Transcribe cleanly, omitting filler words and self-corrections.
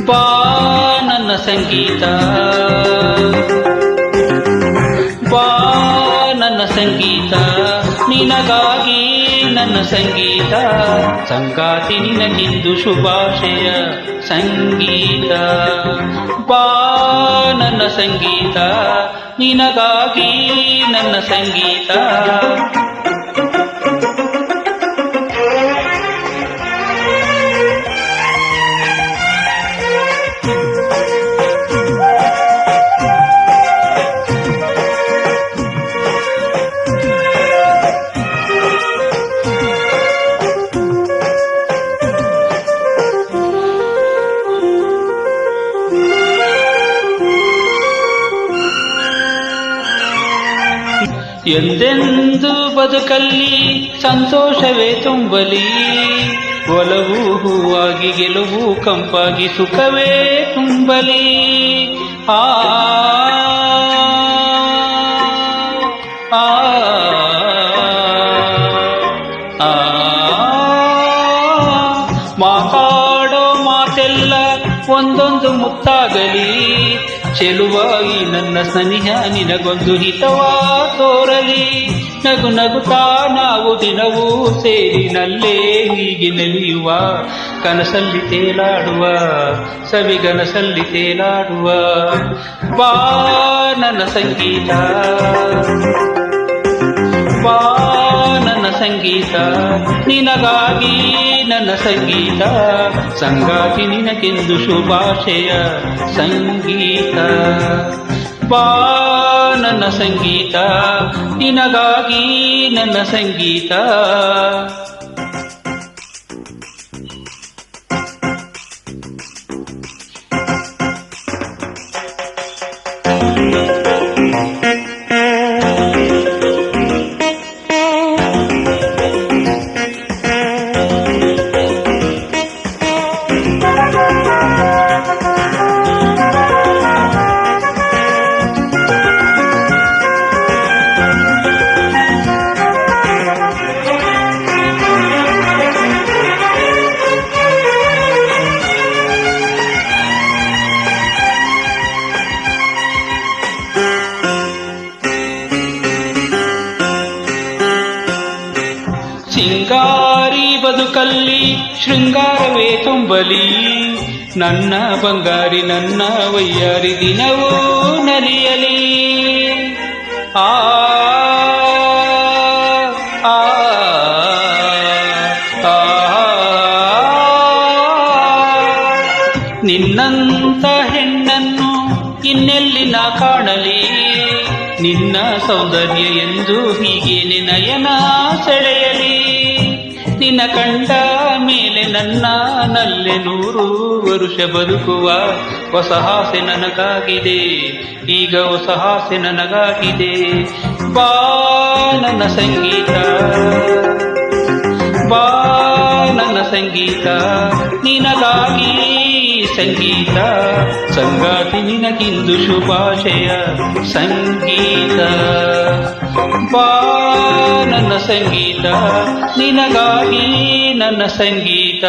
ಬಾ ನನ್ನ ಸಂಗೀತ, ಬಾ ನನ್ನ ಸಂಗೀತ, ನಿನಗಾಗಿ ನನ್ನ ಸಂಗೀತ, ಸಂಗಾತಿ ನಿನಗಿಂದು ಶುಭಾಶಯ ಸಂಗೀತ. ಬಾ ನನ್ನ ಸಂಗೀತ, ನಿನಗಾಗಿ ನನ್ನ ಸಂಗೀತ. ಎಂದೆಂದು ಬದುಕಲ್ಲಿ ಸಂತೋಷವೇ ತುಂಬಲಿ, ಒಲವು ಹೂವಾಗಿ ಗೆಲುವು ಕಂಪಾಗಿ ಸುಖವೇ ತುಂಬಲಿ. ಆ ಆ ಮಾತಾಡೋ ಮಾತೆಲ್ಲ ಒಂದೊಂದು ಮುತ್ತಾಗಲಿ, ಚೆಲುವಾಗಿ ನನ್ನ ಸನಿಹ ನಿನಗೊಂದು ಹಿತವಾ ತೋರಲಿ. ನಗು ನಗುತ್ತಾ ನಾವು ದಿನವೂ ಸೇರಿನಲ್ಲೇ ಹೀಗೆ ನಲಿಯುವ, ಕನಸಲ್ಲಿ ತೇಲಾಡುವ ಸವಿಗನಸಲ್ಲಿ ತೇಲಾಡುವ. ಬಾ ನನ್ನ ಸಂಗೀತ, ಬಾ ನನ್ನ ಸಂಗೀತ, ನಿನಗಾಗಿ ನನ್ನ ಸಂಗೀತ, ಸಂಗಾತಿ ನಿನಗೆಂದು ಶುಭಾಶಯ ಸಂಗೀತ. ಬಾ ನನ್ನ ಸಂಗೀತ, ನಿನಗಾಗಿ ನನ್ನ ಸಂಗೀತ. ಸಿಂಗಾರಿ ಬದುಕಲ್ಲಿ ಶೃಂಗಾರವೇ ತುಂಬಲಿ, ನನ್ನ ಬಂಗಾರಿ ನನ್ನ ವಯ್ಯಾರಿ ದಿನವೂ ನಲಿಯಲಿ. ಆ ಆ ನಿನ್ನಂತ ಹೆಣ್ಣನ್ನು ಇನ್ನೆಲ್ಲಿ ನಾ ಕಾಣಲಿ, ನಿನ್ನ ಸೌಂದರ್ಯ ಎಂದು ಹೀಗೇನೆ ನಯನ ಸೆಳೆಯಲಿ. ನಿನ್ನ ಕಂಡ ಮೇಲೆ ನನ್ನ ನಲ್ಲೆ 100 ವರುಷ ಬದುಕುವ ಹೊಸ ಆಸೆ ನನಗಾಗಿದೆ, ಈಗ ಹೊಸ ಆಸೆ ನನಗಾಗಿದೆ. ಬಾ ನನ್ನ ಸಂಗೀತ, ಬಾ ನನ್ನ ಸಂಗೀತ, ನಿನಗಾಗಿ ಸಂಗೀತ, ಸಂಗಾತಿ ನಿನಗಿಂದು ಶುಭಾಶಯ ಸಂಗೀತ. ಬಾ ನನ್ನ ಸಂಗೀತ, ನಿನಗಾಗಿ ನನ್ನ ಸಂಗೀತ.